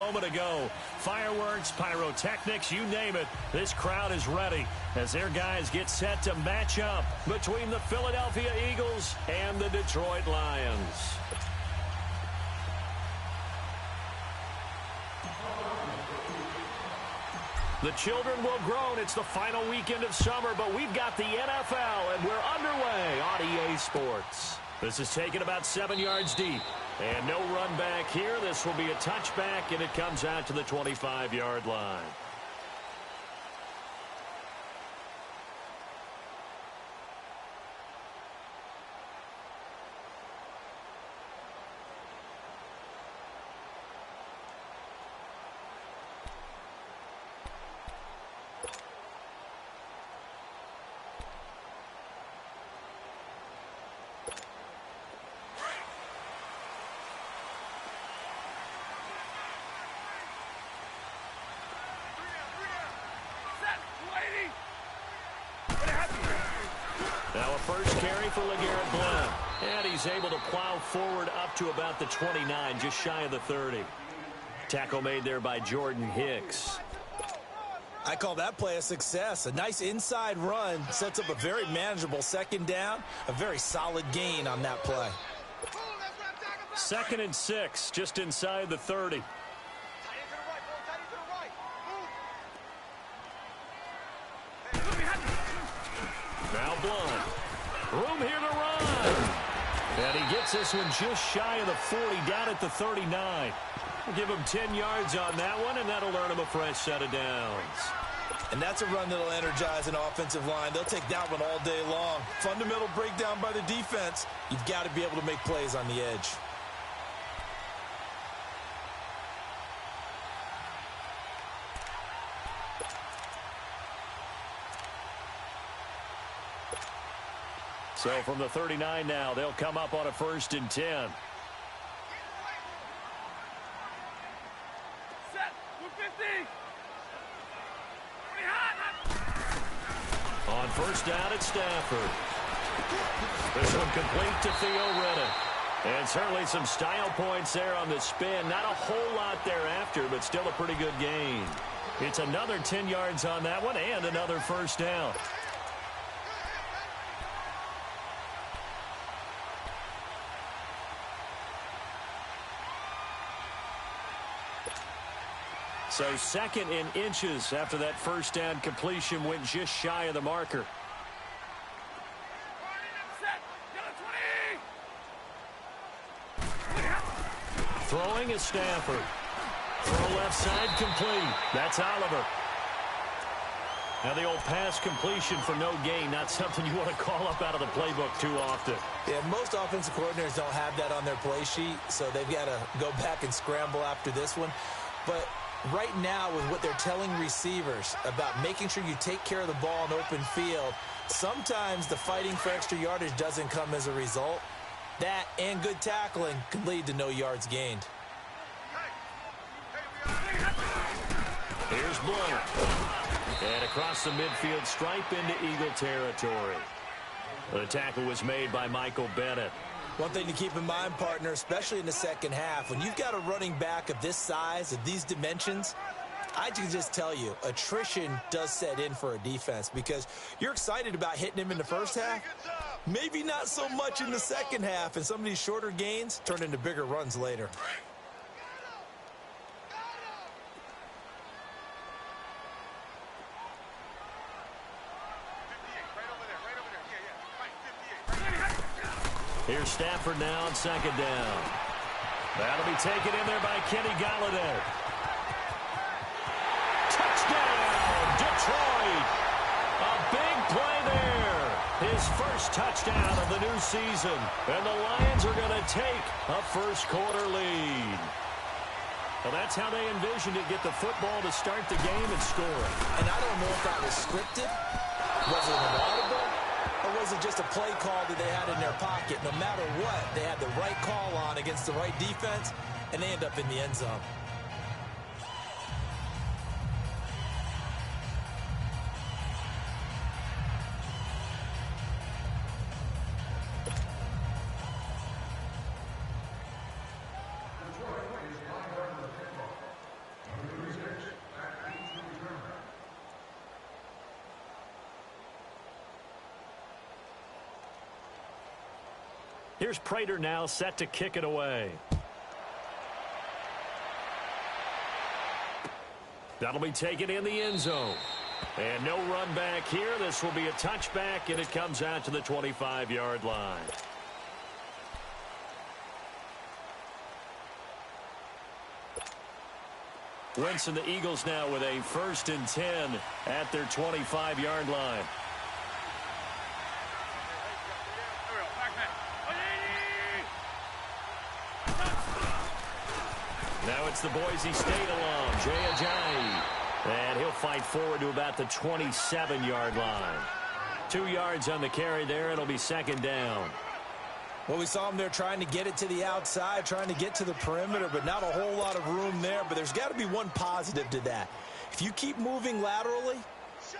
moment ago. Fireworks, pyrotechnics, you name it. This crowd is ready as their guys get set to match up between the Philadelphia Eagles and the Detroit Lions. The children will groan. It's the final weekend of summer, but we've got the NFL, and we're underway on EA Sports. This is taken about 7 yards deep. And no run back here. This will be a touchback, and it comes out to the 25-yard line. Now a first carry for LeGarrette Blount. And he's able to plow forward up to about the 29, just shy of the 30. Tackle made there by Jordan Hicks. I call that play a success. A nice inside run sets up a very manageable second down. A very solid gain on that play. 2nd and 6, just inside the 30. Now Blount. Room here to run. And he gets this one just shy of the 40, down at the 39. We'll give him 10 yards on that one, and that'll earn him a fresh set of downs. And that's a run that'll energize an offensive line. They'll take that one all day long. Fundamental breakdown by the defense. You've got to be able to make plays on the edge. So from the 39 now, they'll come up on a 1st and 10. On 1st down, it's Stafford. This one complete to Theo Riddick. And certainly some style points there on the spin. Not a whole lot thereafter, but still a pretty good gain. It's another 10 yards on that one and another 1st down. So 2nd in inches after that 1st down completion went just shy of the marker. Throwing is Stafford. Throw left side complete. That's Oliver. Now the old pass completion for no gain, not something you want to call up out of the playbook too often. Yeah, most offensive coordinators don't have that on their play sheet, so they've got to go back and scramble after this one. But right now, with what they're telling receivers about making sure you take care of the ball in open field, sometimes the fighting for extra yardage doesn't come as a result. That and good tackling can lead to no yards gained. Here's Blount. And across the midfield stripe into Eagle territory. The tackle was made by Michael Bennett. One thing to keep in mind, partner, especially in the second half, when you've got a running back of this size, of these dimensions, I can just tell you, attrition does set in for a defense because you're excited about hitting him in the first half. Maybe not so much in the second half, and some of these shorter gains turn into bigger runs later. Here's Stafford now on 2nd down. That'll be taken in there by Kenny Golladay. Touchdown, Detroit! A big play there. His first touchdown of the new season. And the Lions are going to take a first-quarter lead. Well, that's how they envisioned it, get the football to start the game and score. And I don't know if that was scripted. Was it an audible? Or was it just a play call that they had in their pocket? No matter what, they had the right call on against the right defense, and they end up in the end zone. Here's Prater now set to kick it away. That'll be taken in the end zone. And no run back here. This will be a touchback, and it comes out to the 25-yard line. Wentz and the Eagles now with a 1st and 10 at their 25-yard line. Now it's the Boise State alum, Jay Ajayi. And he'll fight forward to about the 27-yard line. 2 yards on the carry there. It'll be 2nd down. Well, we saw him there trying to get it to the outside, trying to get to the perimeter, but not a whole lot of room there. But there's got to be one positive to that. If you keep moving laterally,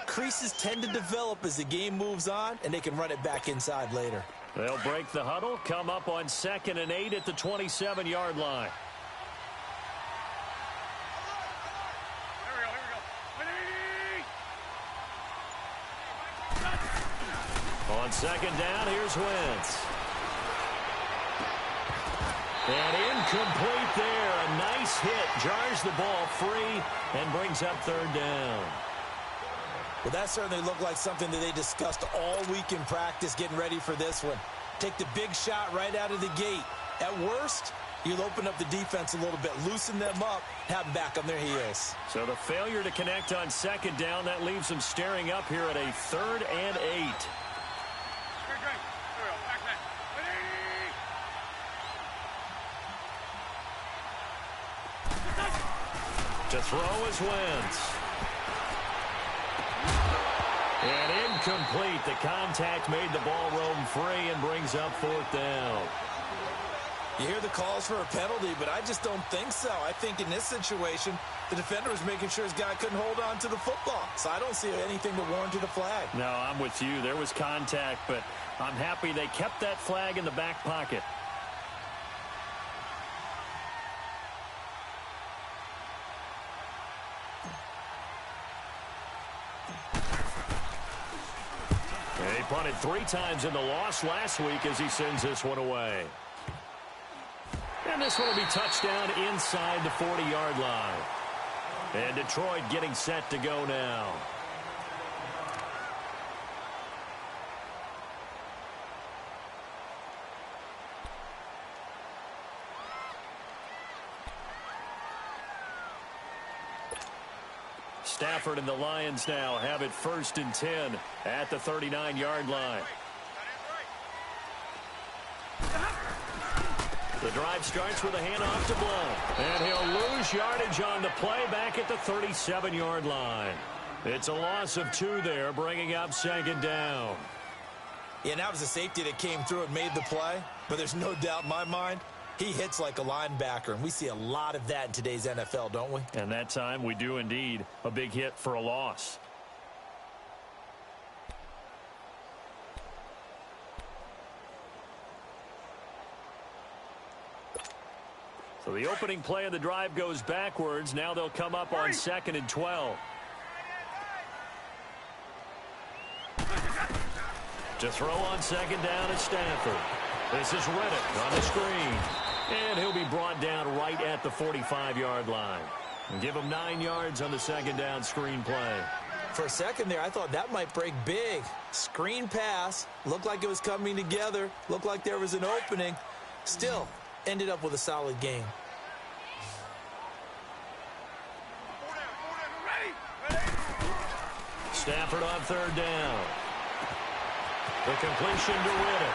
creases tend to develop as the game moves on, and they can run it back inside later. They'll break the huddle, come up on 2nd and 8 at the 27-yard line. On 2nd down, here's Wentz. And incomplete there. A nice hit. Jars the ball free and brings up 3rd down. Well, that certainly looked like something that they discussed all week in practice getting ready for this one. Take the big shot right out of the gate. At worst, you'll open up the defense a little bit, loosen them up, have them back on their heels. So the failure to connect on 2nd down, that leaves them staring up here at a 3rd and 8. To throw is Wentz. And incomplete. The contact made the ball roam free and brings up 4th down. You hear the calls for a penalty, but I just don't think so. I think in this situation, the defender was making sure his guy couldn't hold on to the football. So I don't see anything that warranted a flag. No, I'm with you. There was contact, but I'm happy they kept that flag in the back pocket. He punted 3 times in the loss last week as he sends this one away. And this one will be touchdown inside the 40-yard line. And Detroit getting set to go now. Stafford and the Lions now have it 1st and 10 at the 39-yard line. The drive starts with a handoff to Blount. And he'll lose yardage on the play back at the 37-yard line. It's a loss of 2 there, bringing up 2nd down. Yeah, and that was a safety that came through and made the play. But there's no doubt in my mind, he hits like a linebacker, and we see a lot of that in today's NFL, don't we? And that time we do indeed. A big hit for a loss. So the opening play of the drive goes backwards. Now they'll come up on 2nd and 12. To throw on 2nd down at Stafford. This is Reddick on the screen. And he'll be brought down right at the 45-yard line. And give him 9 yards on the 2nd down screen play. For a second there, I thought that might break big. Screen pass. Looked like it was coming together. Looked like there was an opening. Still, ended up with a solid game. Stafford on 3rd down. The completion to Reddick.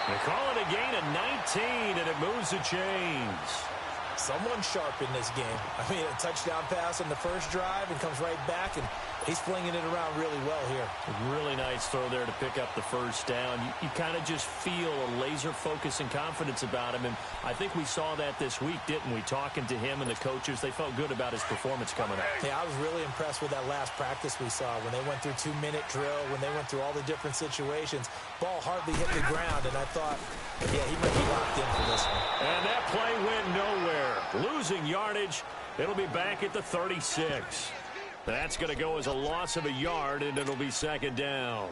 They call it a gain of 19, and it moves the chains. Someone sharp in this game. I mean, a touchdown pass on the first drive and comes right back, and he's flinging it around really well here. A really nice throw there to pick up the 1st down. You kind of just feel a laser focus and confidence about him, and I think we saw that this week, didn't we? Talking to him and the coaches, they felt good about his performance coming up. Yeah, I was really impressed with that last practice we saw when they went through 2-minute drill, when they went through all the different situations. Ball hardly hit the ground, and I thought, yeah, he might be locked in for this one. And that play went nowhere. Losing yardage. It'll be back at the 36. That's going to go as a loss of a yard, and it'll be 2nd down.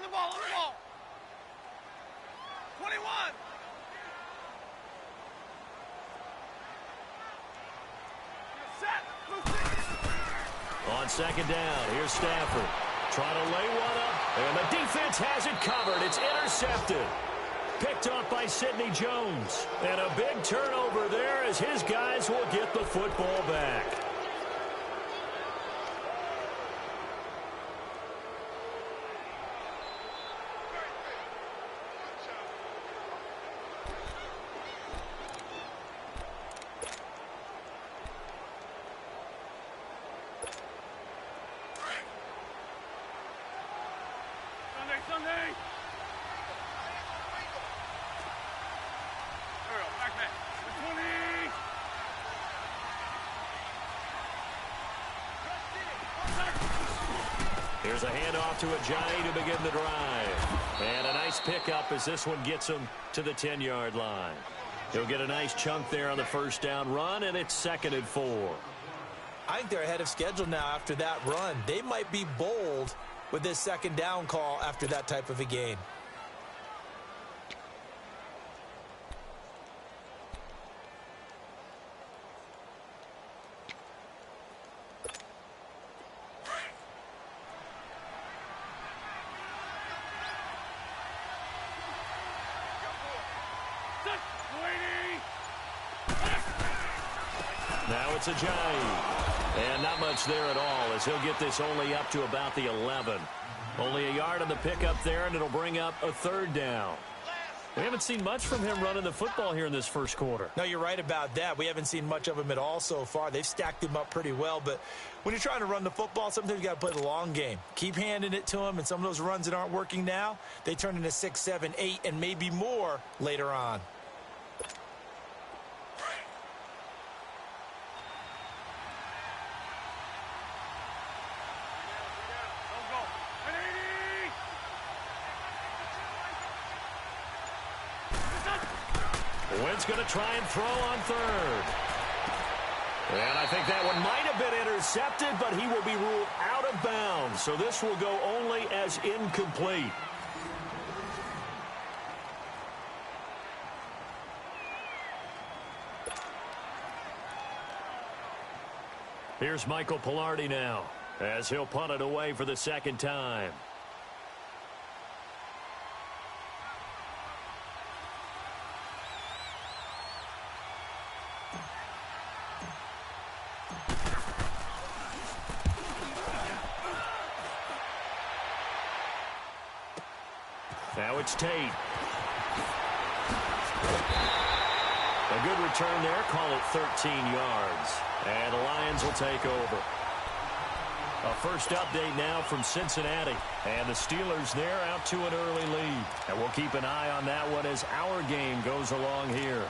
On the ball, on the ball. 21. On second down, here's Stafford. Trying to lay one up, and the defense has it covered. It's intercepted. Picked off by Sidney Jones. And a big turnover there as his guys will get the football back. Sunday. Back man. 20. Here's a handoff to Ajayi to begin the drive. And a nice pickup as this one gets him to the 10-yard line. He'll get a nice chunk there on the first down run, and it's 2nd and 4. I think they're ahead of schedule now after that run. They might be bold with this second down call after that type of a game. Now it's Ajayi. And not much there at all as he'll get this only up to about the 11. Only a yard on the pickup there, and it'll bring up a 3rd down. We haven't seen much from him running the football here in this first quarter. No, you're right about that. We haven't seen much of him at all so far. They've stacked him up pretty well, but when you're trying to run the football, sometimes you got to play the long game. Keep handing it to him, and some of those runs that aren't working now, they turn into 6, 7, 8, and maybe more later on. Wentz going to try and throw on 3rd. And I think that one might have been intercepted, but he will be ruled out of bounds. So this will go only as incomplete. Here's Michael Palardy now as he'll punt it away for the 2nd time. Now it's Tate. A good return there. Call it 13 yards. And the Lions will take over. A first update now from Cincinnati. And the Steelers there out to an early lead. And we'll keep an eye on that one as our game goes along here.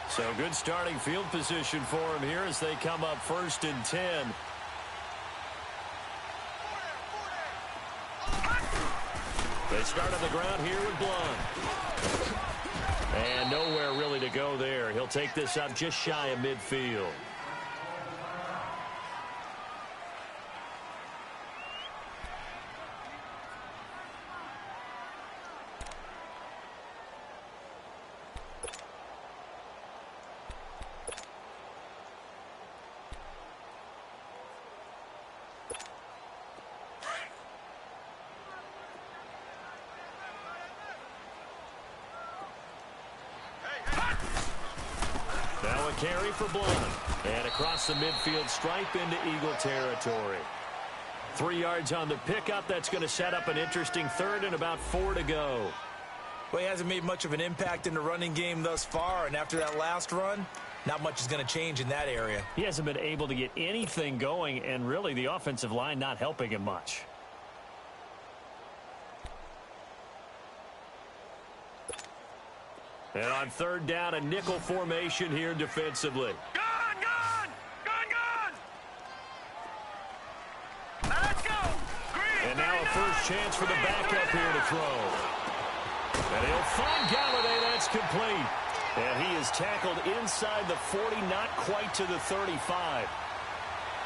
So good starting field position for him here as they come up 1st and 10. They start on the ground here with Blunt. And nowhere really to go there. He'll take this up just shy of midfield. Now a carry for Blunt. And across the midfield stripe into Eagle territory. 3 yards on the pickup. That's going to set up an interesting 3rd and about 4 to go. Well, he hasn't made much of an impact in the running game thus far, and after that last run, not much is going to change in that area. He hasn't been able to get anything going, and really the offensive line not helping him much. And on 3rd down, a nickel formation here defensively. Gone! Let's go! Green! And And now a first chance for the backup here to throw. And he'll find Galladay. That's complete. And he is tackled inside the 40, not quite to the 35.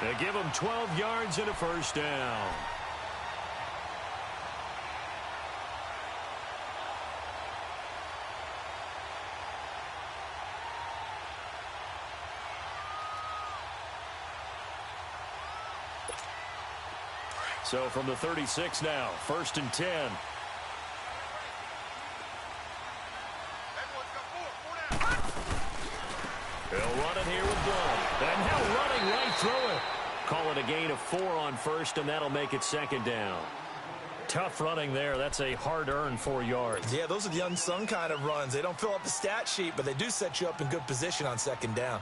They give him 12 yards and a first down. So from the 36 now, 1st and 10. He'll run it here with Blount. And now running right through it. Call it a gain of 4 on first, and that'll make it 2nd down. Tough running there. That's a hard-earned 4 yards. Yeah, those are the unsung kind of runs. They don't fill up the stat sheet, but they do set you up in good position on 2nd down.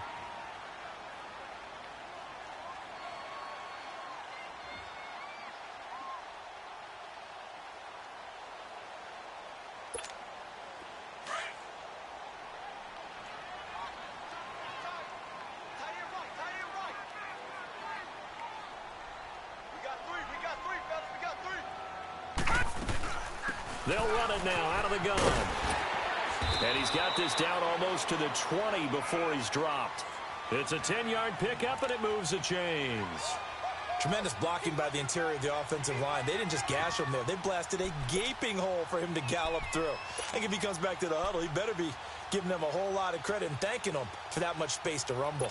They'll run it now out of the gun. And he's got this down almost to the 20 before he's dropped. It's a 10-yard pickup, and it moves the chains. Tremendous blocking by the interior of the offensive line. They didn't just gash him there. They blasted a gaping hole for him to gallop through. I think if he comes back to the huddle, he better be giving them a whole lot of credit and thanking them for that much space to rumble.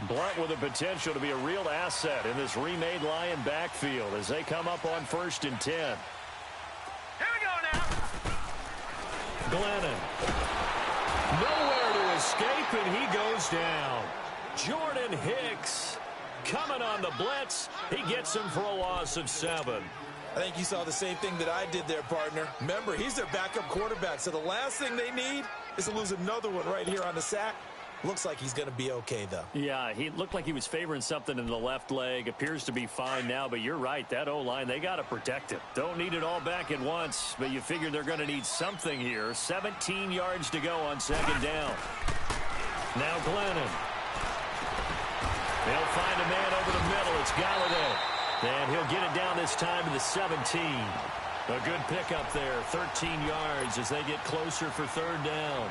Blount with the potential to be a real asset in this remade Lion backfield as they come up on 1st and 10. Glennon. Nowhere to escape, and he goes down. Jordan Hicks coming on the blitz. He gets him for a loss of 7. I think you saw the same thing that I did there, partner. Remember, he's their backup quarterback, so the last thing they need is to lose another one right here on the sack. Looks like he's going to be okay, though. Yeah, he looked like he was favoring something in the left leg. Appears to be fine now, but you're right. That O-line, they got to protect it. Don't need it all back at once, but you figure they're going to need something here. 17 yards to go on 2nd down. Now Glennon. They'll find a man over the middle. It's Galladay. And he'll get it down this time to the 17. A good pickup there. 13 yards as they get closer for 3rd down.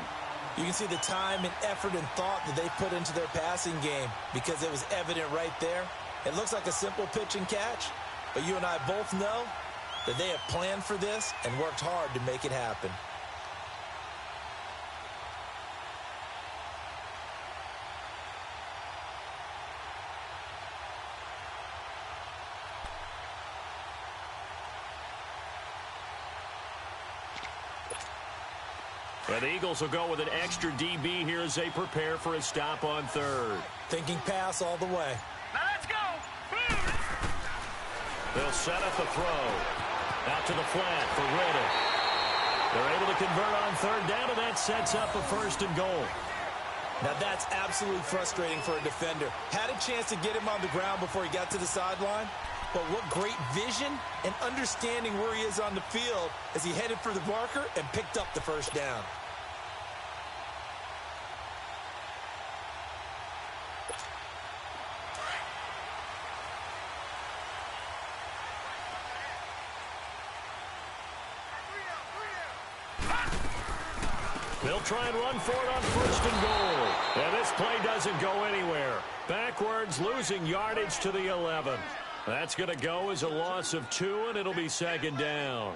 You can see the time and effort and thought that they put into their passing game because it was evident right there. It looks like a simple pitch and catch, but you and I both know that they have planned for this and worked hard to make it happen. And the Eagles will go with an extra DB here as they prepare for a stop on 3rd. Thinking pass all the way. Now let's go. They'll set up the throw. Out to the flat for Riddick. They're able to convert on 3rd down, and that sets up a 1st and goal. Now that's absolutely frustrating for a defender. Had a chance to get him on the ground before he got to the sideline, but what great vision and understanding where he is on the field as he headed for the marker and picked up the 1st down. They'll try and run for it on 1st and goal. And this play doesn't go anywhere. Backwards, losing yardage to the 11. That's going to go as a loss of 2, and it'll be 2nd down.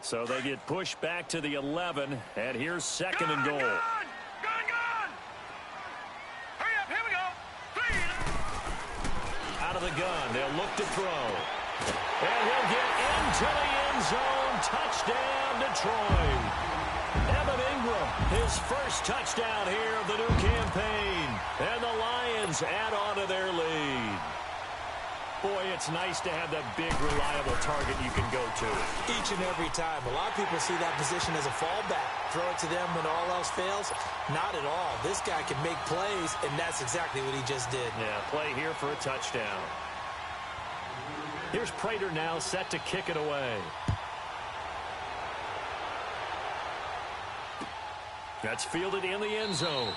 So they get pushed back to the 11, and here's 2nd and goal. Hurry up, here we go. Out of the gun, they'll look to throw. And he'll get into the end zone. Touchdown, Detroit. Evan Ingram, his first touchdown here of the new campaign. And the Lions add on to their lead. Boy, it's nice to have that big, reliable target you can go to. Each and every time. A lot of people see that position as a fallback. Throw it to them when all else fails. Not at all. This guy can make plays, and that's exactly what he just did. Yeah, play here for a touchdown. Here's Prater now set to kick it away. That's fielded in the end zone.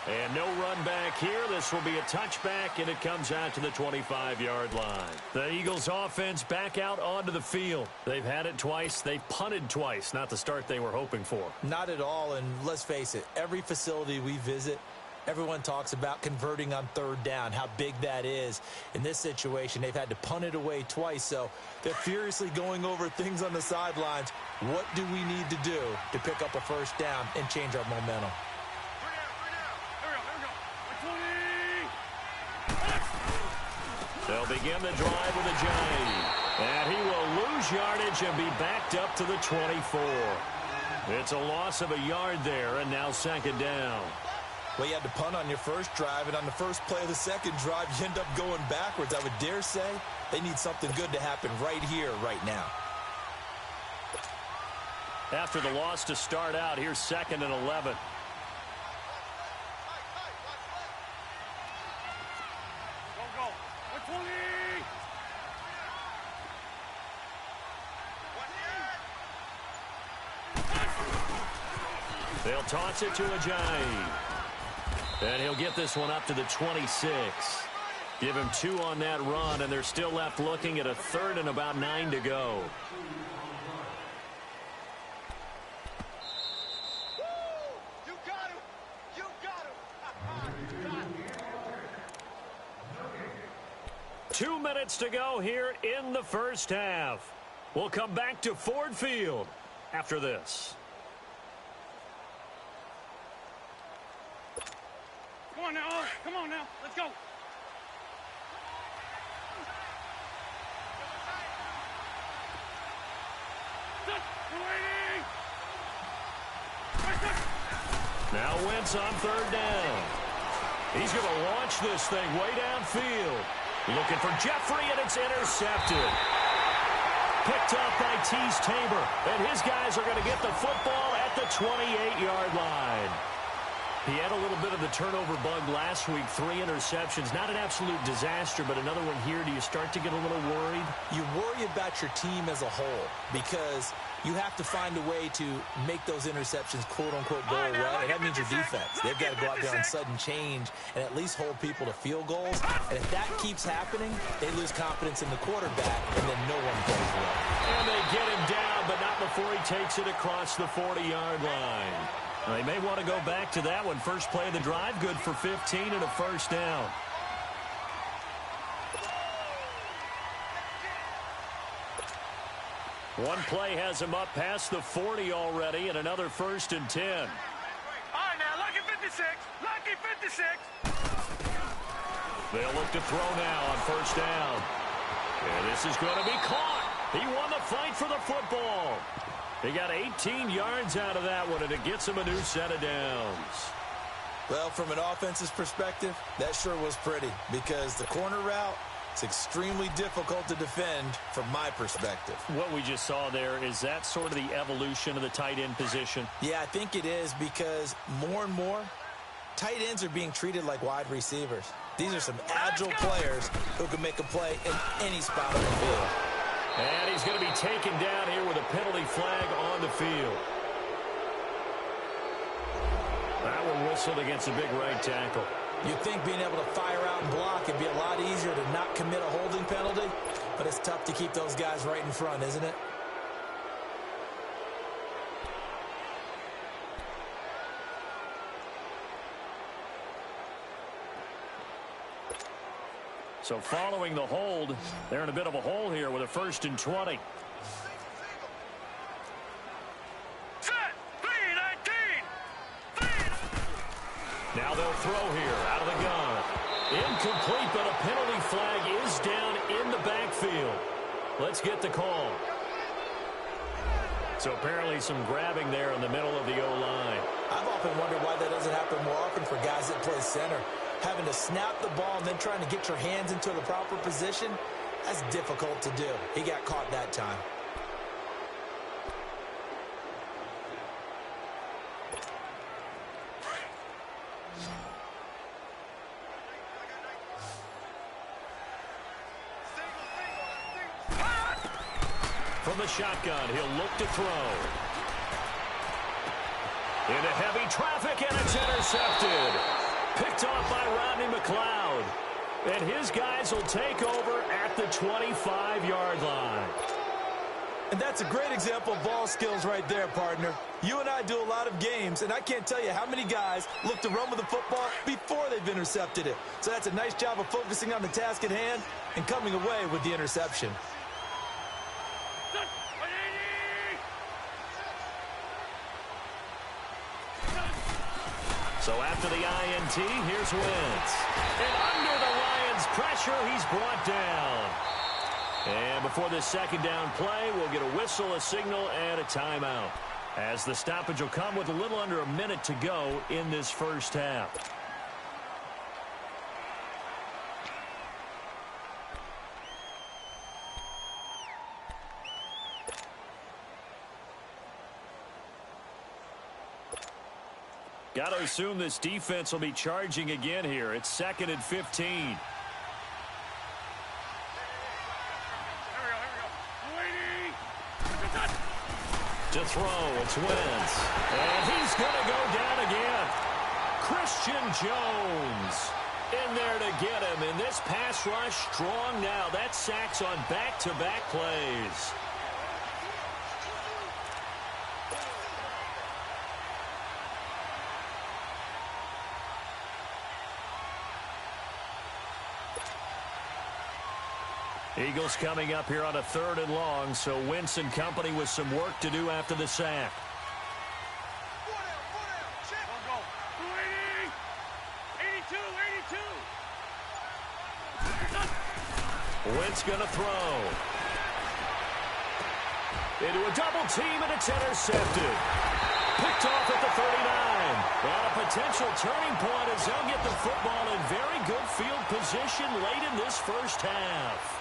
And no run back here. This will be a touchback, and it comes out to the 25-yard line. The Eagles offense back out onto the field. They've had it twice. They've punted twice. Not the start they were hoping for. Not at all, and let's face it, every facility we visit, everyone talks about converting on third down, how big that is. In this situation, they've had to punt it away twice, so they're furiously going over things on the sidelines. What do we need to do to pick up a first down and change our momentum? They'll begin the drive with a Giant. And he will lose yardage and be backed up to the 24. It's a loss of a yard there, and now second down. Well, you had to punt on your first drive, and on the first play of the second drive, you end up going backwards. I would dare say they need something good to happen right here, right now. After the loss to start out, here's 2nd and 11. They'll toss it to Ajayi. And he'll get this one up to the 26. Give him 2 on that run, and they're still left looking at a 3rd and about 9 to go. You got him! You got him! 2 minutes to go here in the first half. We'll come back to Ford Field after this. Come on now, come on now, let's go. Now Wentz on 3rd down. He's going to launch this thing way downfield. Looking for Jeffrey, and it's intercepted. Picked off by Tease Tabor, and his guys are going to get the football at the 28-yard line. He had a little bit of the turnover bug last week, 3 interceptions. Not an absolute disaster, but another one here. Do you start to get a little worried? You worry about your team as a whole because you have to find a way to make those interceptions, quote-unquote, go away, and that means your defense. They've got to go out there on sudden change and at least hold people to field goals. And if that keeps happening, they lose confidence in the quarterback, and then no one plays well. And they get him down, but not before he takes it across the 40-yard line. Now, they may want to go back to that one. First play of the drive, good for 15 and a first down. One play has him up past the 40 already, and another 1st and 10. All right, now, lucky 56, lucky 56. They'll look to throw now on 1st down. And this is going to be caught. He won the fight for the football. He got 18 yards out of that one, and it gets him a new set of downs. Well, from an offensive perspective, that sure was pretty because the corner route, it's extremely difficult to defend from my perspective. What we just saw there, is that sort of the evolution of the tight end position? Yeah, I think it is because more and more, tight ends are being treated like wide receivers. These are some agile players who can make a play in any spot on the field. And he's going to be taken down here with a penalty flag on the field. That one whistled against a big right tackle. You'd think being able to fire out and block would be a lot easier to not commit a holding penalty, but it's tough to keep those guys right in front, isn't it? So following the hold, they're in a bit of a hole here with a 1st and 20. Set, 3-19. Now they'll throw here out of the gun. Incomplete, but a penalty flag is down in the backfield. Let's get the call. So apparently some grabbing there in the middle of the O-line. I've often wondered why that doesn't happen more often for guys that play center. Having to snap the ball and then trying to get your hands into the proper position, that's difficult to do. He got caught that time. From the shotgun, he'll look to throw. Into heavy traffic, and it's intercepted. Picked off by Rodney McLeod. And his guys will take over at the 25-yard line. And that's a great example of ball skills right there, partner. You and I do a lot of games, and I can't tell you how many guys look to run with the football before they've intercepted it. So that's a nice job of focusing on the task at hand and coming away with the interception. So after the INT, here's Wentz. And under the Lions' pressure, he's brought down. And before this second down play, we'll get a whistle, a signal, and a timeout, as the stoppage will come with a little under a minute to go in this first half. Got to assume this defense will be charging again here. It's 2nd and 15. To throw, it's Wentz. And he's going to go down again. Christian Jones in there to get him. And this pass rush strong now. That's sacks on back-to-back plays. Eagles coming up here on a 3rd and long, so Wentz and company with some work to do after the sack. Wentz going to throw. Into a double team, and it's intercepted. Picked off at the 39. And a potential turning point as they'll get the football in very good field position late in this first half.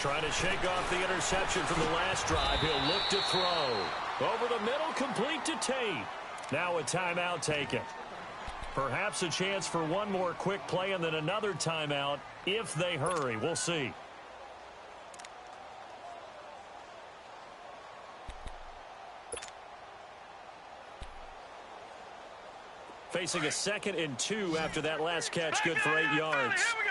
Trying to shake off the interception from the last drive. He'll look to throw. Over the middle, complete to Tate. Now a timeout taken. Perhaps a chance for one more quick play and then another timeout if they hurry. We'll see. Facing a 2nd and 2 after that last catch, good for 8 yards. Here we go.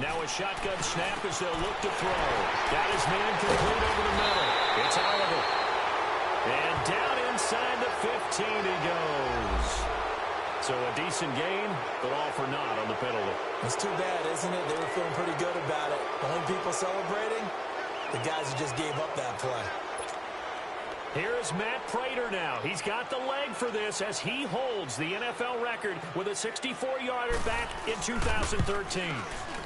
Now a shotgun snap as they'll look to throw. Got his man complete over the middle. It's Oliver. And down inside the 15 he goes. So a decent gain, but all for naught on the penalty. It's too bad, isn't it? They were feeling pretty good about it. The only people celebrating, the guys who just gave up that play. Here's Matt Prater now. He's got the leg for this as he holds the NFL record with a 64-yarder back in 2013.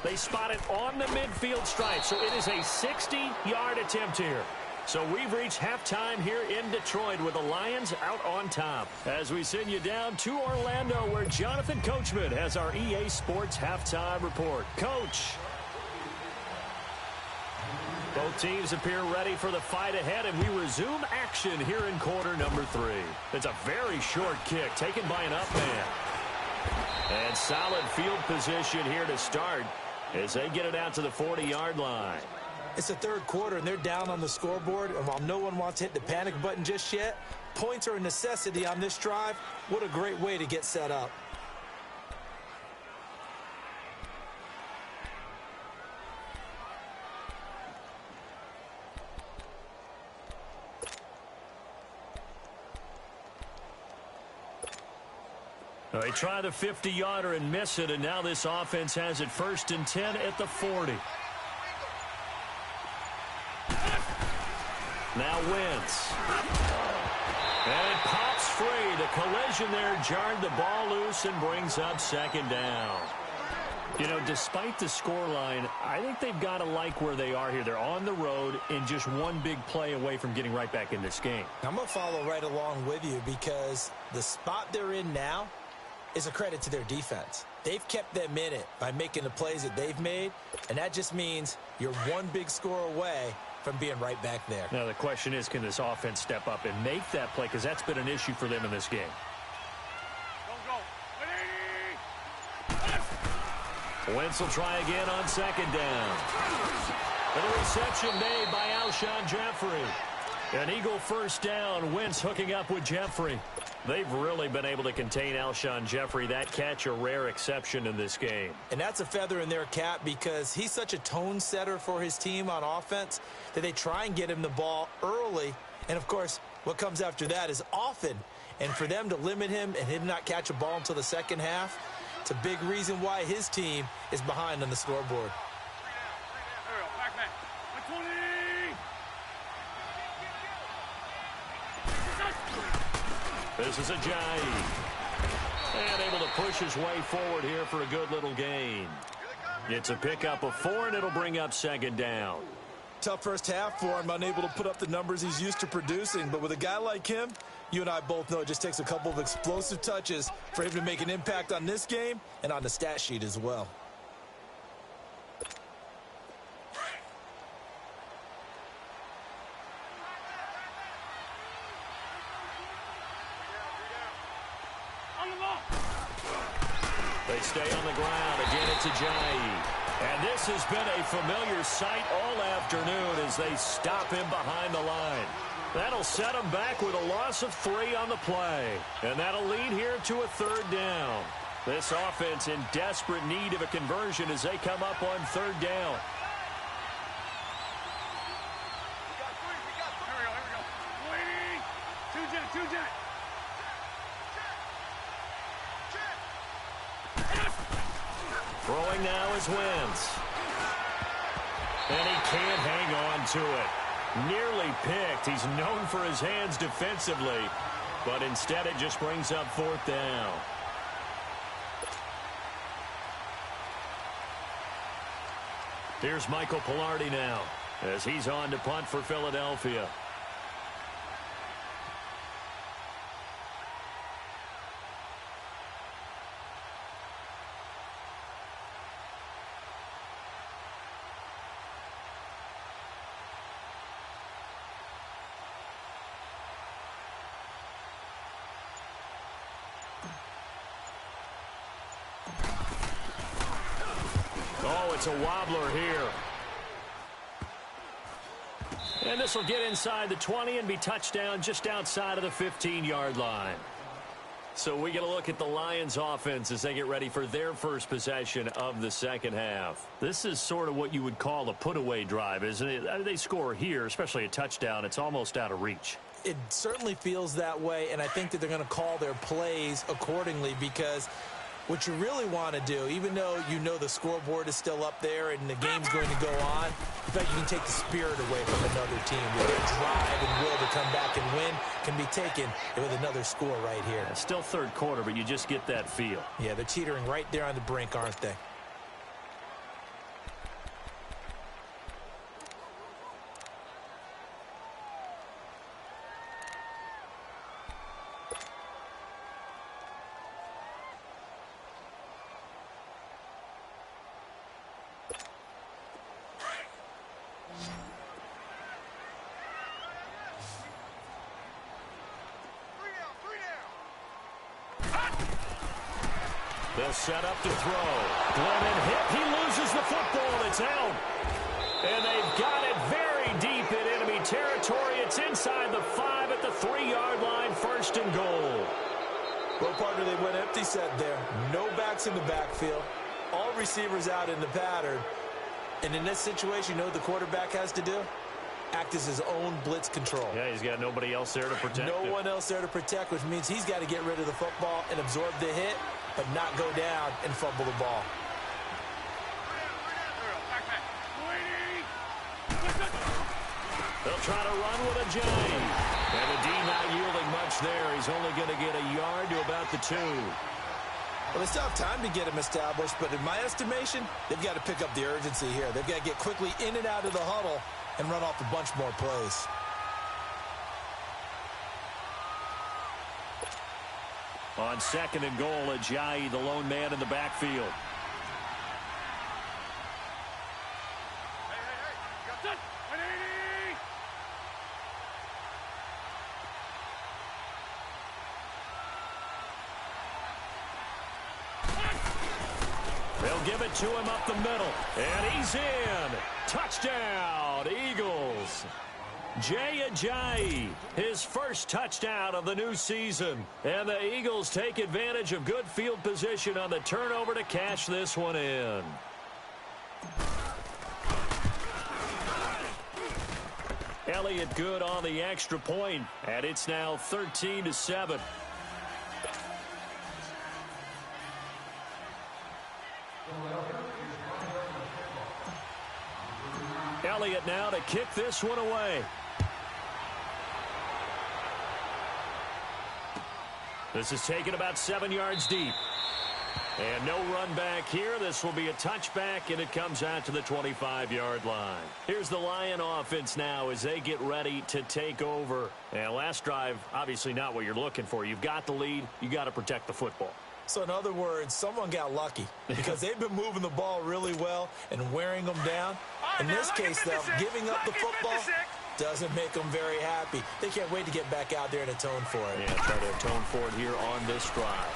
They spot it on the midfield stripe, so it is a 60-yard attempt here. So we've reached halftime here in Detroit with the Lions out on top. As we send you down to Orlando, where Jonathan Coachman has our EA Sports halftime report. Coach. Both teams appear ready for the fight ahead, and we resume action here in quarter number 3. It's a very short kick taken by an up man. And solid field position here to start as they get it out to the 40-yard line. It's the 3rd quarter, and they're down on the scoreboard. And while no one wants to hit the panic button just yet, points are a necessity on this drive. What a great way to get set up. They try the 50-yarder and miss it, and now this offense has it 1st and 10 at the 40. Now Wentz. And it pops free. The collision there jarred the ball loose and brings up 2nd down. You know, despite the scoreline, I think they've got to like where they are here. They're on the road and just one big play away from getting right back in this game. I'm going to follow right along with you because the spot they're in now is a credit to their defense. They've kept them in it by making the plays that they've made, and that just means you're one big score away from being right back there. Now, the question is, can this offense step up and make that play? Because that's been an issue for them in this game. Wentz will try again on second down. And a reception made by Alshon Jeffrey. An Eagle first down. Wentz hooking up with Jeffrey. They've really been able to contain Alshon Jeffrey. That catch a rare exception in this game. And that's a feather in their cap because he's such a tone setter for his team on offense that they try and get him the ball early. And, of course, what comes after that is often. And for them to limit him and him not catch a ball until the second half, it's a big reason why his team is behind on the scoreboard. This is Ajayi. And able to push his way forward here for a good little gain. It's a pickup of 4, and it'll bring up second down. Tough first half for him, unable to put up the numbers he's used to producing. But with a guy like him, you and I both know it just takes a couple of explosive touches for him to make an impact on this game and on the stat sheet as well. They stay on the ground. Again, it's Ajayi. And this has been a familiar sight all afternoon as they stop him behind the line. That'll set him back with a loss of 3 on the play. And that'll lead here to a third down. This offense in desperate need of a conversion as they come up on third down. Throwing now is Wentz. And he can't hang on to it. Nearly picked. He's known for his hands defensively, but instead it just brings up fourth down. Here's Michael Palardy now as he's on to punt for Philadelphia. Oh, it's a wobbler here. And this will get inside the 20 and be touchdown just outside of the 15-yard line. So we get a look at the Lions offense as they get ready for their first possession of the second half. This is sort of what you would call a put-away drive, isn't it? They score here, especially a touchdown. It's almost out of reach. It certainly feels that way, and I think that they're going to call their plays accordingly because what you really want to do, even though you know the scoreboard is still up there and the game's going to go on, in fact, you can take the spirit away from another team. Their drive and will to come back and win can be taken with another score right here. Yeah, still third quarter, but you just get that feel. Yeah, they're teetering right there on the brink, aren't they? They'll set up to throw. Glennon hit. He loses the football. It's out. And they've got it very deep in enemy territory. It's inside the 5 at the 3-yard line. First and goal. Well, partner, they went empty set there. No backs in the backfield. All receivers out in the pattern. And in this situation, you know what the quarterback has to do? Act as his own blitz control. Yeah, he's got nobody else there to protect him. No one else there to protect, which means he's got to get rid of the football and absorb the hit, but not go down and fumble the ball. They'll try to run with Ajayi. And the D not yielding much there. He's only going to get a yard to about the 2. Well, they still have time to get him established, but in my estimation, they've got to pick up the urgency here. They've got to get quickly in and out of the huddle and run off a bunch more plays. On 2nd and goal, Ajayi, the lone man in the backfield. They'll give it to him up the middle, and he's in. Touchdown, Eagles. Jay Ajayi, his first touchdown of the new season. And the Eagles take advantage of good field position on the turnover to cash this one in. Elliott good on the extra point, and it's now 13-7. Elliott now to kick this one away. This is taken about 7 yards deep. And no run back here. This will be a touchback, and it comes out to the 25-yard line. Here's the Lion offense now as they get ready to take over. And last drive, obviously not what you're looking for. You've got the lead. You got to protect the football. So in other words, someone got lucky because they've been moving the ball really well and wearing them down. In this case, though, giving up the football doesn't make them very happy. They can't wait to get back out there and atone for it. Yeah, try to atone for it here on this drive.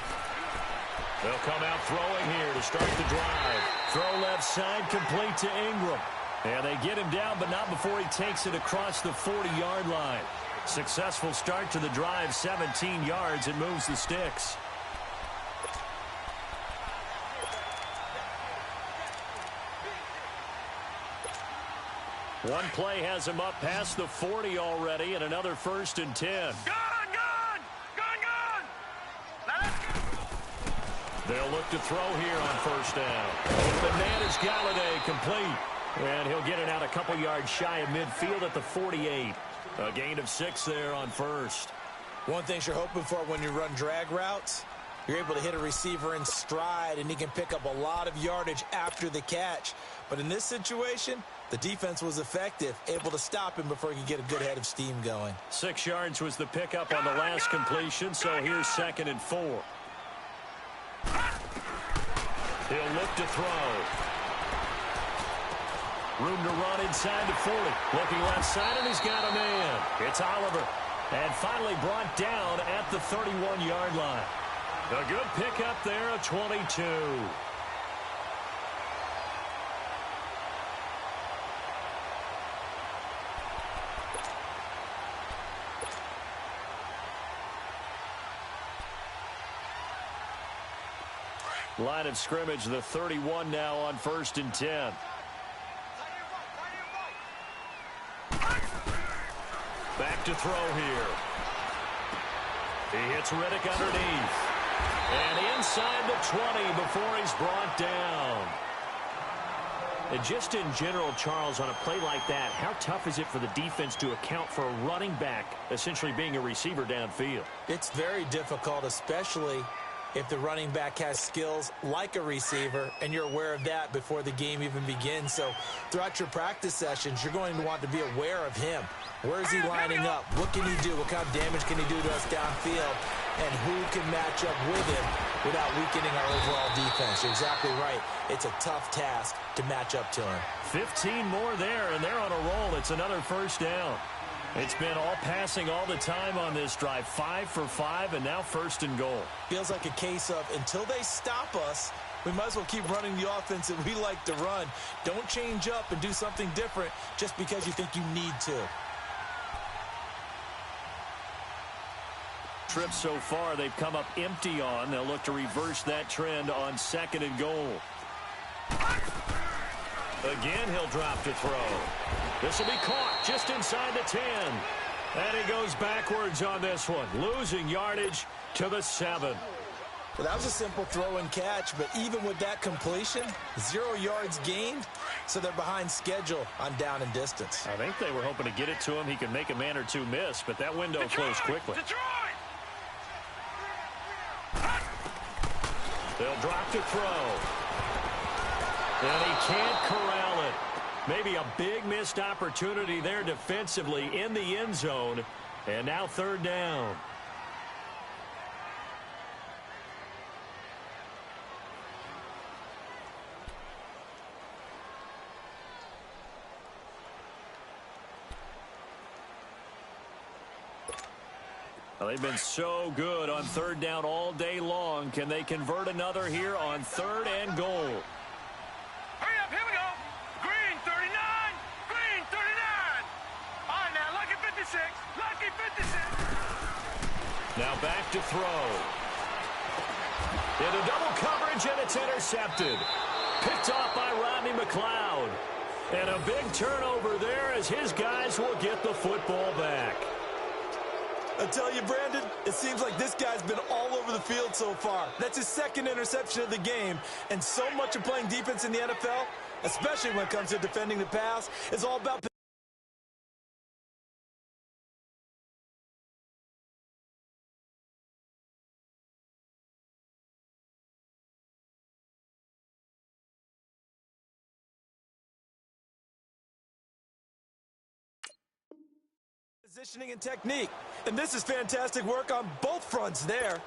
They'll come out throwing here to start the drive. Throw left side, complete to Ingram. And they get him down, but not before he takes it across the 40-yard line. Successful start to the drive, 17 yards, and moves the sticks. One play has him up past the 40 already, and another 1st and 10. Gone! Let's go! They'll look to throw here on 1st down. Bananas Galladay complete. And he'll get it out a couple yards shy of midfield at the 48. A gain of 6 there on 1st. One thing you're hoping for when you run drag routes, you're able to hit a receiver in stride, and he can pick up a lot of yardage after the catch. But in this situation, the defense was effective, able to stop him before he could get a good head of steam going. 6 yards was the pickup on the last completion, so here's 2nd and 4. He'll look to throw. Room to run inside the 40. Looking left side, and he's got a man. It's Oliver. And finally brought down at the 31-yard line. A good pickup there of 22. Line of scrimmage, the 31 now on 1st and 10. Back to throw here. He hits Riddick underneath. And inside the 20 before he's brought down. And just in general, Charles, on a play like that, how tough is it for the defense to account for a running back essentially being a receiver downfield? It's very difficult, especially if the running back has skills like a receiver, and you're aware of that before the game even begins. So throughout your practice sessions, you're going to want to be aware of him. Where is he lining up? What can he do? What kind of damage can he do to us downfield? And who can match up with him without weakening our overall defense? You're exactly right. It's a tough task to match up to him. 15 more there, and they're on a roll. It's another 1st down. It's been all passing all the time on this drive. 5 for 5, and now 1st and goal. Feels like a case of until they stop us, we might as well keep running the offense that we like to run. Don't change up and do something different just because you think you need to. Trips so far, they've come up empty on. They'll look to reverse that trend on 2nd and goal. Again, he'll drop to throw. This will be caught just inside the 10. And he goes backwards on this one, losing yardage to the 7. Well, that was a simple throw and catch, but even with that completion, 0 yards gained, so they're behind schedule on down and distance. I think they were hoping to get it to him. He could make a man or two miss, but that window closed quickly. They'll drop to throw. And he can't corral it. Maybe a big missed opportunity there defensively in the end zone. And now third down. Well, they've been so good on third down all day long. Can they convert another here on third and goal? Hurry up, here we go. Green 39, green 39. All right, now, lucky 56, lucky 56. Now back to throw. Into double coverage, and it's intercepted. Picked off by Rodney McLeod. And a big turnover there as his guys will get the football back. I tell you, Brandon, it seems like this guy's been all over the field so far. That's his second interception of the game. And so much of playing defense in the NFL, especially when it comes to defending the pass, is all about positioning and technique. And this is fantastic work on both fronts there.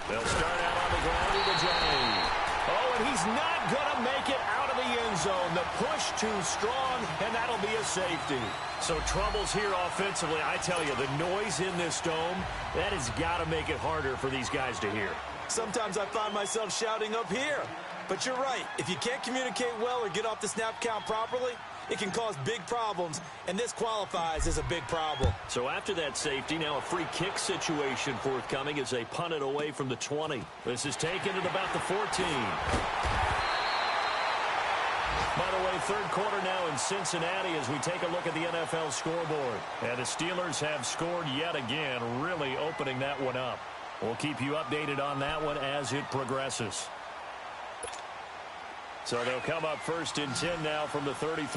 They'll start out on the ground with a J. Oh, and he's not going to make it out of the end zone. The push too strong, and that'll be a safety. So troubles here offensively. I tell you, the noise in this dome, that has got to make it harder for these guys to hear. Sometimes I find myself shouting up here. But you're right. If you can't communicate well or get off the snap count properly, it can cause big problems, and this qualifies as a big problem. So after that safety, now a free kick situation forthcoming as they punt it away from the 20. This is taken at about the 14. By the way, third quarter now in Cincinnati as we take a look at the NFL scoreboard. And the Steelers have scored yet again, really opening that one up. We'll keep you updated on that one as it progresses. So they'll come up first and 10 now from the 33.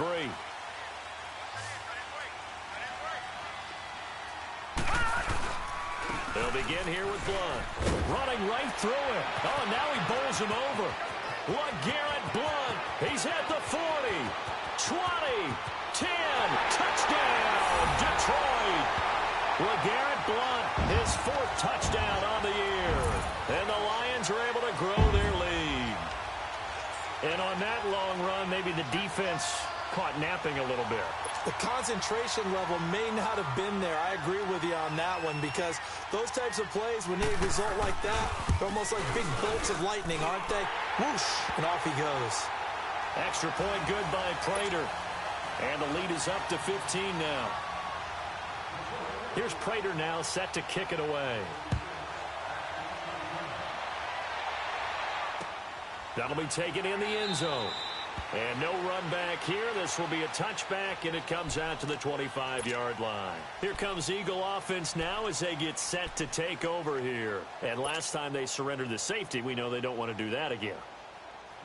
They'll begin here with Blunt. Running right through it. Oh, and now he bowls him over. LeGarrette Blunt. He's at the 40. 20. 10. Touchdown, Detroit. LeGarrette Blunt, his fourth touchdown on the year. And the Lions are able to grow their lead. And on that long run, maybe the defense caught napping a little bit. The concentration level may not have been there. I agree with you on that one because those types of plays, when they result like that, they're almost like big bolts of lightning, aren't they? Whoosh, and off he goes. Extra point good by Prater. And the lead is up to 15 now. Here's Prater now set to kick it away. That'll be taken in the end zone. And no run back here. This will be a touchback, and it comes out to the 25-yard line. Here comes Eagle offense now as they get set to take over here. And last time they surrendered the safety, we know they don't want to do that again.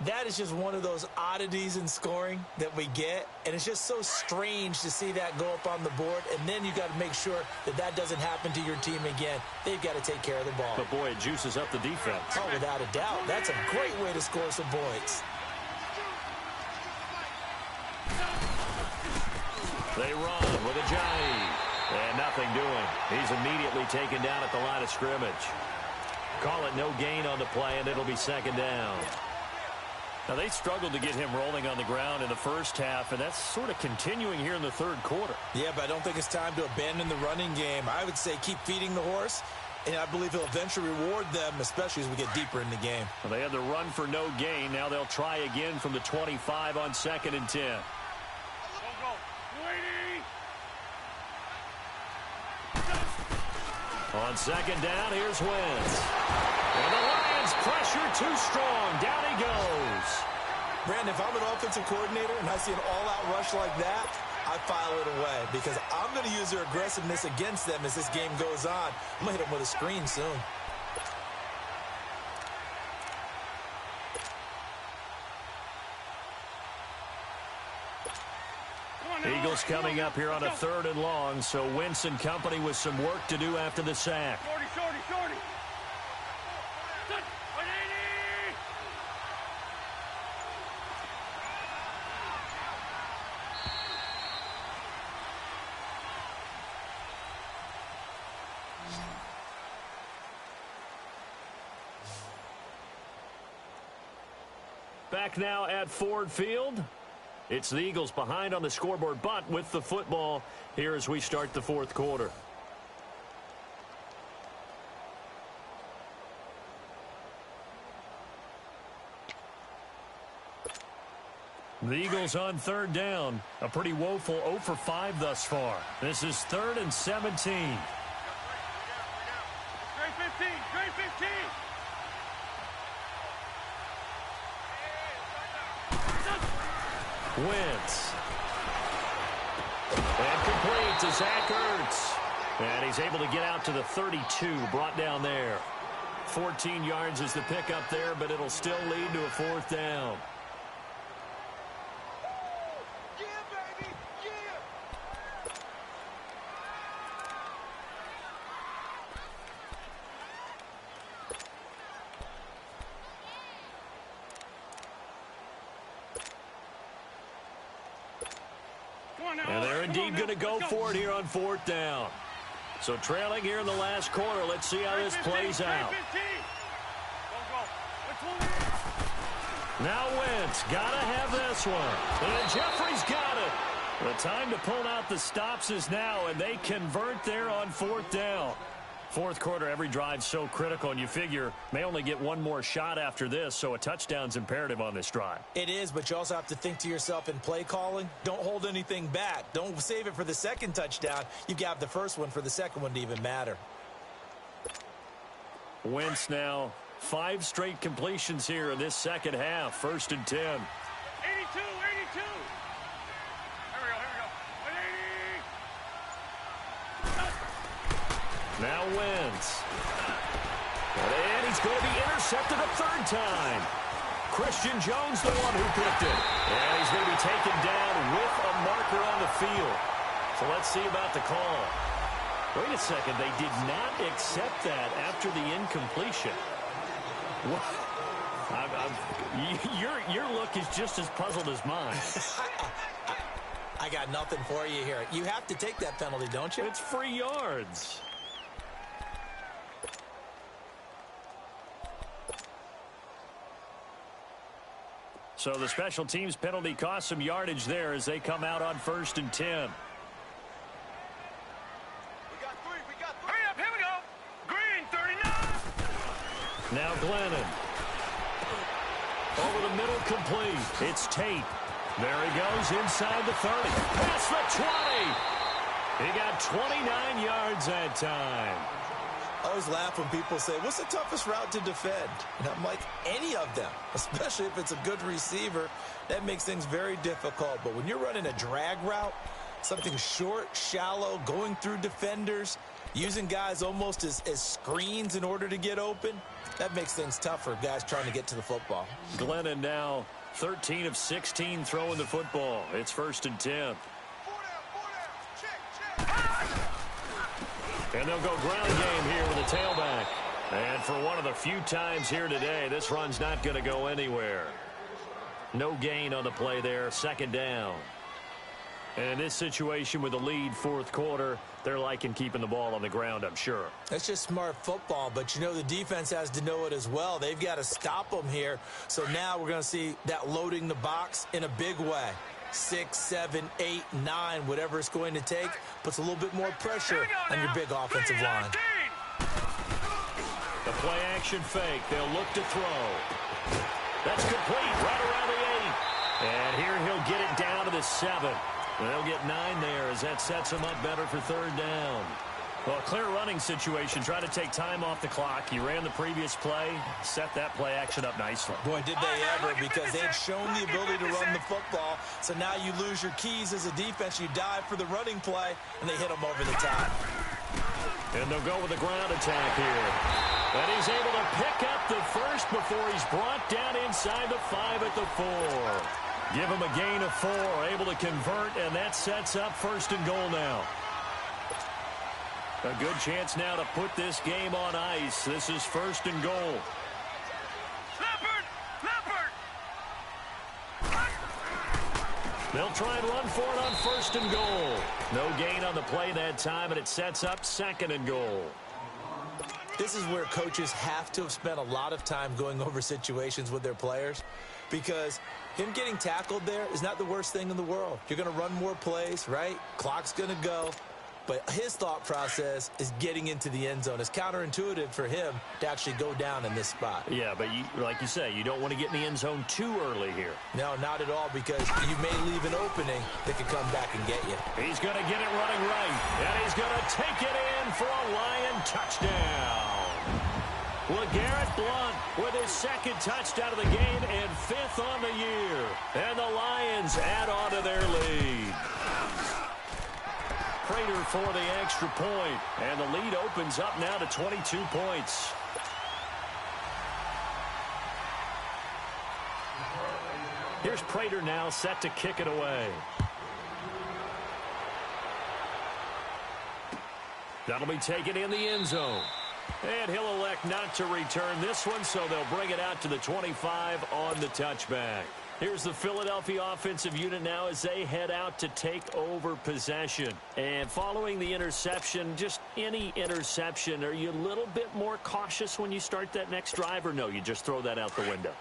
That is just one of those oddities in scoring that we get, and it's just so strange to see that go up on the board, and then you got to make sure that that doesn't happen to your team again. They've got to take care of the ball. But, boy, it juices up the defense. Oh, without a doubt. That's a great way to score some points. They run with a Johnny, and nothing doing. He's immediately taken down at the line of scrimmage. Call it no gain on the play, and it'll be second down. Now, they struggled to get him rolling on the ground in the first half, and that's sort of continuing here in the third quarter. Yeah, but I don't think it's time to abandon the running game. I would say keep feeding the horse, and I believe he'll eventually reward them, especially as we get deeper in the game. Well, they had the run for no gain. Now they'll try again from the 25 on second and 10. On second down, here's Wentz. And the Lions pressure too strong. Down he goes. Brandon, if I'm an offensive coordinator and I see an all-out rush like that, I file it away because I'm going to use their aggressiveness against them as this game goes on. I'm going to hit them with a screen soon. Eagles coming up here on a 3rd and long, so Wentz and company with some work to do after the sack. Shorty. Back now at Ford Field. It's the Eagles behind on the scoreboard, but with the football here as we start the 4th quarter. The Eagles on 3rd down. A pretty woeful 0 for 5 thus far. This is 3rd and 17. Straight 15. Wentz. And complete to Zach Ertz. And he's able to get out to the 32, brought down there. 14 yards is the pickup there, but it'll still lead to a 4th down. And they're indeed going to go for it here on 4th down. So trailing here in the last quarter. Let's see how this plays out. Now Wentz got to have this one. And Jeffrey's got it. The time to pull out the stops is now, and they convert there on 4th down. 4th quarter, every drive so critical, and you figure may only get one more shot after this, so a touchdown's imperative on this drive. It is, but you also have to think to yourself in play calling, don't hold anything back. Don't save it for the second touchdown. You got the first one for the second one to even matter. Wentz now 5 straight completions here in this second half. 1st and 10. 82. Here we go. 180. Now Wentz. And he's going to be intercepted a 3rd time. Christian Jones, the one who picked it. And he's going to be taken down with a marker on the field. So let's see about the call. Wait a second. They did not accept that after the incompletion. What? Your look is just as puzzled as mine. I got nothing for you here. You have to take that penalty, don't you? It's free yards. So the special teams penalty cost some yardage there as they come out on 1st and 10. We got three. Hurry up, here we go. Green, 39. Now Glennon. Over the middle, complete. It's Tate. There he goes inside the 30. Past the 20. He got 29 yards that time. I always laugh when people say, what's the toughest route to defend? And I'm like, any of them, especially if it's a good receiver. That makes things very difficult. But when you're running a drag route, something short, shallow, going through defenders, using guys almost as screens in order to get open, that makes things tougher, guys trying to get to the football. Glennon now 13 of 16 throwing the football. It's 1st and 10. And they'll go ground game here with a tailback. And for one of the few times here today, this run's not going to go anywhere. No gain on the play there, 2nd down. And in this situation with the lead 4th quarter, they're liking keeping the ball on the ground, I'm sure. That's just smart football, but you know the defense has to know it as well. They've got to stop them here. So now we're going to see that loading the box in a big way. 6, 7, 8, 9, whatever it's going to take, puts a little bit more pressure on your big offensive line. The play action fake. They'll look to throw. That's complete right around the 8. And here he'll get it down to the 7. They'll get 9 there as that sets him up better for 3rd down. Well, a clear running situation. Try to take time off the clock. He ran the previous play, set that play action up nicely. Boy, did they ever, because they had shown the ability to run the football. So now you lose your keys as a defense. You dive for the running play, and they hit them over the top. And they'll go with a ground attack here. And he's able to pick up the first before he's brought down inside the 5 at the 4. Give him a gain of 4, able to convert, and that sets up 1st and goal now. A good chance now to put this game on ice. This is 1st and goal. Leopard! Leopard! They'll try and run for it on 1st and goal. No gain on the play that time, and it sets up 2nd and goal. This is where coaches have to have spent a lot of time going over situations with their players, because him getting tackled there is not the worst thing in the world. You're going to run more plays, right? Clock's going to go. But his thought process is getting into the end zone. It's counterintuitive for him to actually go down in this spot. Yeah, but like you say, you don't want to get in the end zone too early here. No, not at all, because you may leave an opening that could come back and get you. He's going to get it running right, and he's going to take it in for a Lion touchdown. LeGarrette Blount with his 2nd touchdown of the game and 5th on the year. And the Lions add on to their lead. Prater for the extra point, and the lead opens up now to 22 points. Here's Prater now set to kick it away. That'll be taken in the end zone. And he'll elect not to return this one, so they'll bring it out to the 25 on the touchback. Here's the Philadelphia offensive unit now as they head out to take over possession. And following the interception, just any interception, are you a little bit more cautious when you start that next drive, or no, you just throw that out the window?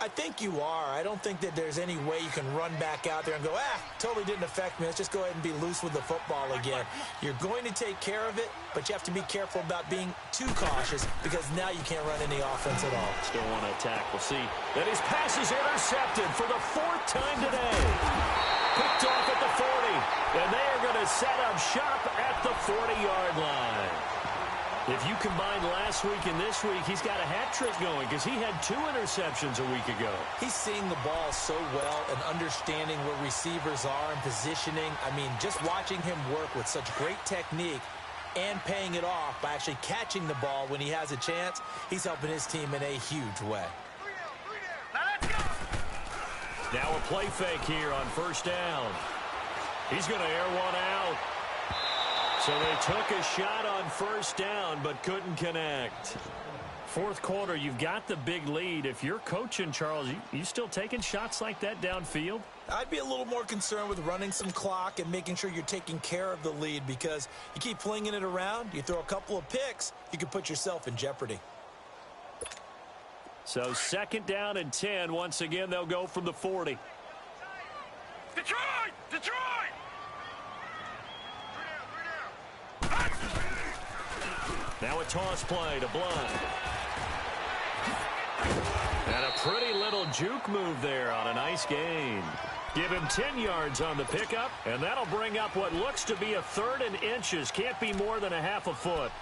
I think you are. I don't think that there's any way you can run back out there and go, totally didn't affect me. Let's just go ahead and be loose with the football again. You're going to take care of it, but you have to be careful about being too cautious, because now you can't run any offense at all. Still want to attack. We'll see that his pass is intercepted for the 4th time today. Picked off at the 40, and they are going to set up shop at the 40-yard line. If you combine last week and this week, he's got a hat trick going, because he had 2 interceptions a week ago. He's seeing the ball so well and understanding where receivers are and positioning. I mean, just watching him work with such great technique and paying it off by actually catching the ball when he has a chance, he's helping his team in a huge way. Now let's go! Now a play fake here on 1st down. He's going to air one out. So they took a shot on 1st down, but couldn't connect. 4th quarter, you've got the big lead. If you're coaching, Charles, you still taking shots like that downfield? I'd be a little more concerned with running some clock and making sure you're taking care of the lead, because you keep flinging it around, you throw a couple of picks, you can put yourself in jeopardy. So 2nd down and 10. Once again, they'll go from the 40. Detroit! Detroit! Now a toss play to Blount. And a pretty little juke move there on a nice gain. Give him 10 yards on the pickup, and that'll bring up what looks to be a 3rd and inches. Can't be more than a half a foot.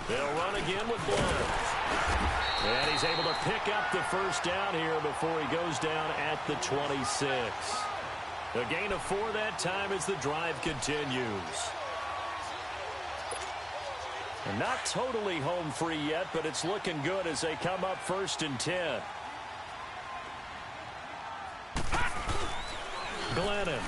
They'll run again with Blount. And he's able to pick up the 1st down here before he goes down at the 26. A gain of 4 that time as the drive continues. And not totally home free yet, but it's looking good as they come up 1st and 10. Glennon.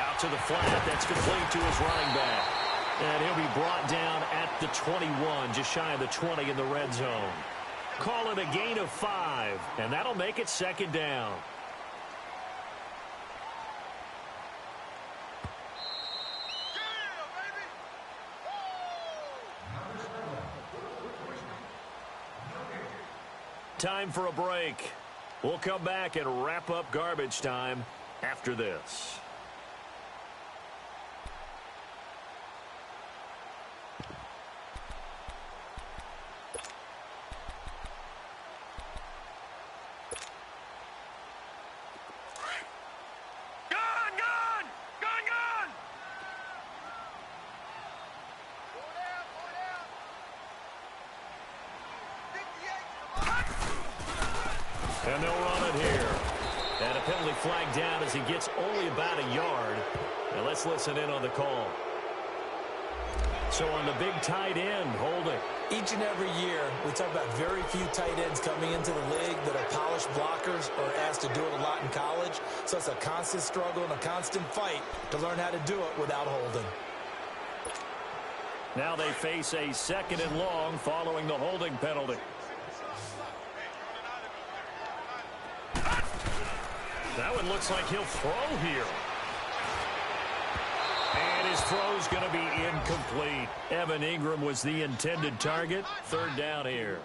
Out to the flat. That's complete to his running back. And he'll be brought down at the 21, just shy of the 20 in the red zone. Call it a gain of 5, and that'll make it 2nd down. Time for a break. We'll come back and wrap up garbage time after this. And they'll run it here. And a penalty flag down as he gets only about a yard. Now let's listen in on the call. So on the big tight end, holding. Each and every year, we talk about very few tight ends coming into the league that are polished blockers or asked to do it a lot in college. So it's a constant struggle and a constant fight to learn how to do it without holding. Now they face a 2nd and long following the holding penalty. That one looks like he'll throw here. And his throw's going to be incomplete. Evan Ingram was the intended target. 3rd down here.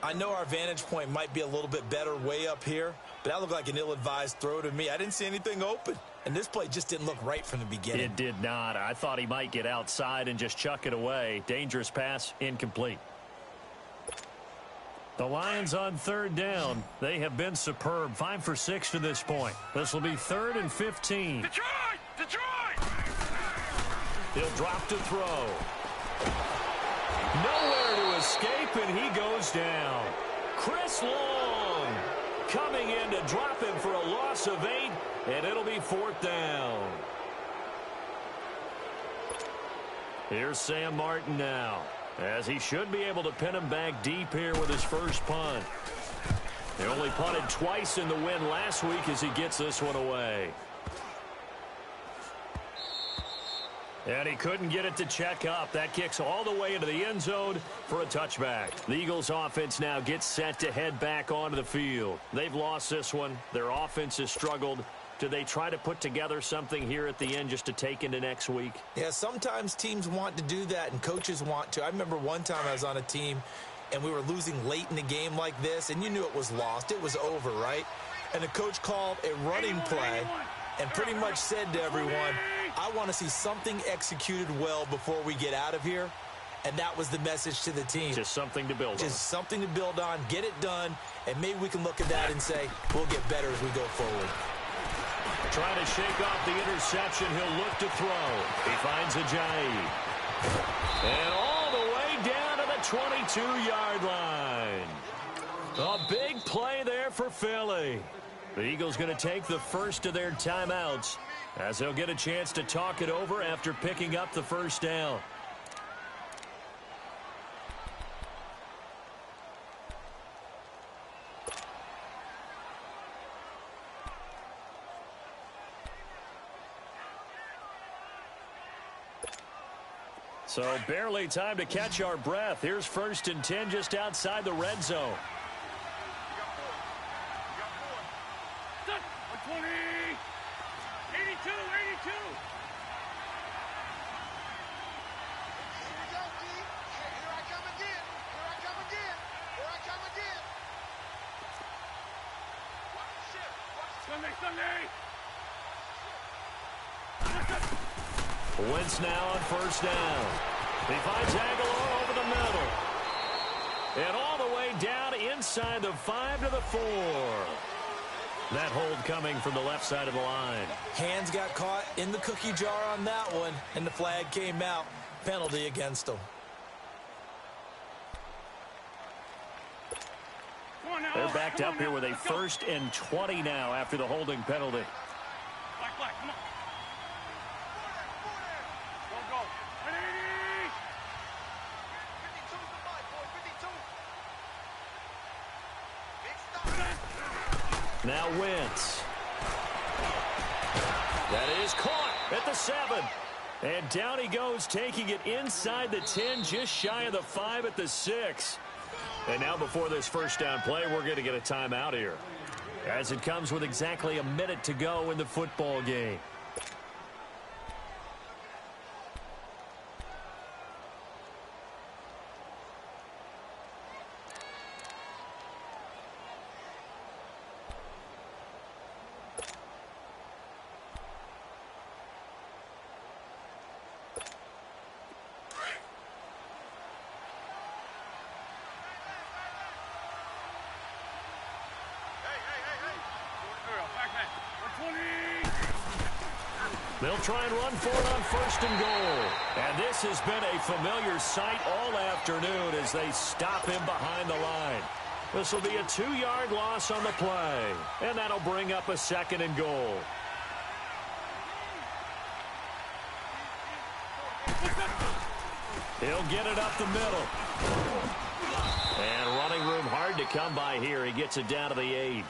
I know our vantage point might be a little bit better way up here, but that looked like an ill-advised throw to me. I didn't see anything open, and this play just didn't look right from the beginning. It did not. I thought he might get outside and just chuck it away. Dangerous pass, incomplete. The Lions on 3rd down. They have been superb. 5 for 6 to this point. This will be 3rd and 15. Detroit! Detroit! He'll drop to throw. Nowhere to escape, and he goes down. Chris Long coming in to drop him for a loss of 8, and it'll be 4th down. Here's Sam Martin now, as he should be able to pin him back deep here with his first punt. They only punted twice in the win last week as he gets this one away. And he couldn't get it to check up. That kicks all the way into the end zone for a touchback. The Eagles offense now gets set to head back onto the field. They've lost this one. Their offense has struggled. Do they try to put together something here at the end just to take into next week? Yeah, sometimes teams want to do that and coaches want to. I remember one time I was on a team and we were losing late in the game like this, and you knew it was lost. It was over, right? And the coach called a running play and pretty much said to everyone, I want to see something executed well before we get out of here. And that was the message to the team. Just something to build on. Just something to build on, get it done, and maybe we can look at that and say, we'll get better as we go forward. Trying to shake off the interception. He'll look to throw. He finds Ajayi. And all the way down to the 22-yard line. A big play there for Philly. The Eagles going to take the first of their timeouts as they'll get a chance to talk it over after picking up the first down. So barely time to catch our breath. Here's 1st and 10 just outside the red zone. 120! 82! 82! Wentz now on 1st down. He finds Aguilar over the middle. And all the way down inside the 5 to the 4. That hold coming from the left side of the line. Hands got caught in the cookie jar on that one, and the flag came out. Penalty against them. They're backed up here with a 1st and 20 now after the holding penalty. Black, come on. Go. 52. Now Wentz. That is caught at the 7. And down he goes, taking it inside the 10, just shy of the 5 at the 6. And now before this first down play, we're going to get a timeout here, as it comes with exactly a minute to go in the football game. They'll try and run for it on first and goal. And this has been a familiar sight all afternoon as they stop him behind the line. This will be a 2-yard loss on the play. And that'll bring up a second and goal. He'll get it up the middle. And running room hard to come by here. He gets it down to the 8.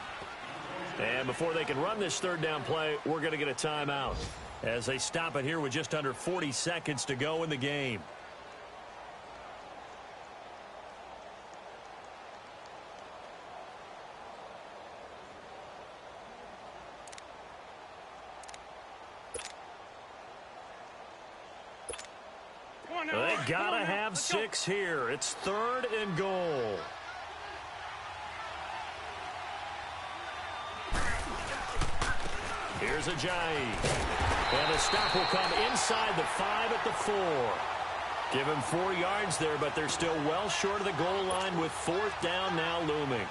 And before they can run this third down play, we're going to get a timeout as they stop it here with just under 40 seconds to go in the game. They gotta have 6 here. It's third and goal. Here's Ajayi. And the stop will come inside the 5 at the 4. Give him 4 yards there, but they're still well short of the goal line with 4th down now looming.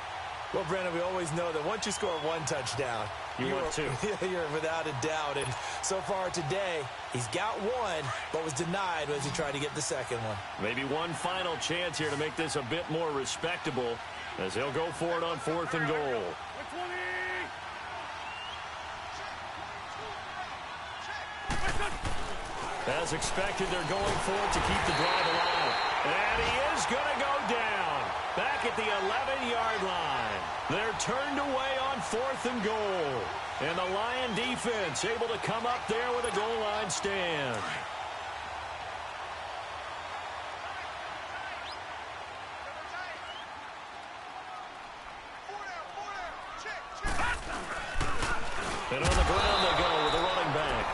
Well, Brandon, we always know that once you score 1 touchdown, you want 2. You're without a doubt. And so far today, he's got 1, but was denied as he tried to get the second one. Maybe one final chance here to make this a bit more respectable as he'll go for it on 4th and goal. As expected, they're going for it to keep the drive alive. And he is going to go down. Back at the 11-yard line. They're turned away on 4th and goal. And the Lion defense able to come up there with a goal line stand. And on the ground they go with a running back.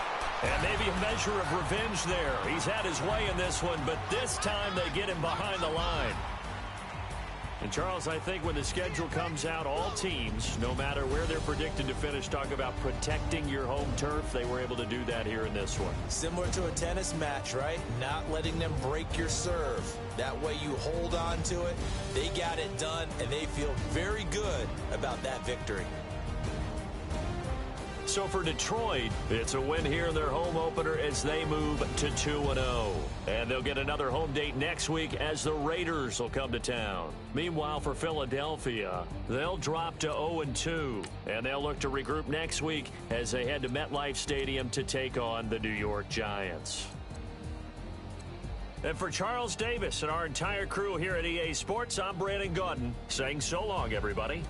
And maybe a measure of revenge there. He's had his way in this one, but this time they get him behind the line. And, Charles, I think when the schedule comes out, all teams, no matter where they're predicted to finish, talk about protecting your home turf. They were able to do that here in this one. Similar to a tennis match, right? Not letting them break your serve. That way you hold on to it. They got it done, and they feel very good about that victory. So for Detroit, it's a win here in their home opener as they move to 2-0. And they'll get another home date next week as the Raiders will come to town. Meanwhile, for Philadelphia, they'll drop to 0-2. And they'll look to regroup next week as they head to MetLife Stadium to take on the New York Giants. And for Charles Davis and our entire crew here at EA Sports, I'm Brandon Gaudin saying so long, everybody.